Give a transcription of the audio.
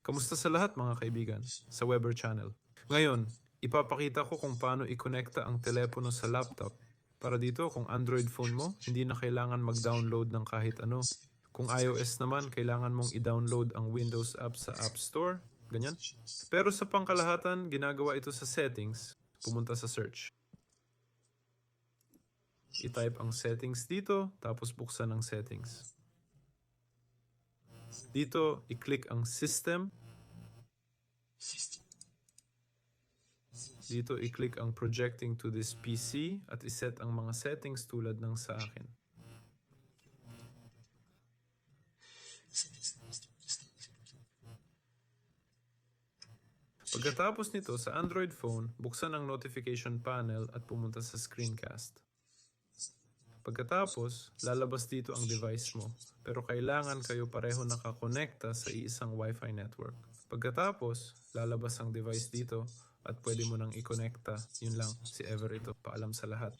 Kamusta sa lahat mga kaibigan sa Weber Channel? Ngayon, ipapakita ko kung paano i-connecta ang telepono sa laptop. Para dito, kung Android phone mo, hindi na kailangan mag-download ng kahit ano. Kung iOS naman, kailangan mong i-download ang Windows app sa App Store. Ganyan. Pero sa pangkalahatan, ginagawa ito sa settings. Pumunta sa search. I-type ang settings dito, tapos buksan ang settings. Dito, i-click ang system. Dito, i-click ang projecting to this PC at iset ang mga settings tulad ng sa akin. Pagkatapos nito, sa Android phone, buksan ang notification panel at pumunta sa screencast. Pagkatapos, lalabas dito ang device mo, pero kailangan kayo pareho nakakonekta sa isang Wi-Fi network. Pagkatapos, lalabas ang device dito at pwede mo nang i-connecta. Yun lang, si Ever ito. Paalam sa lahat.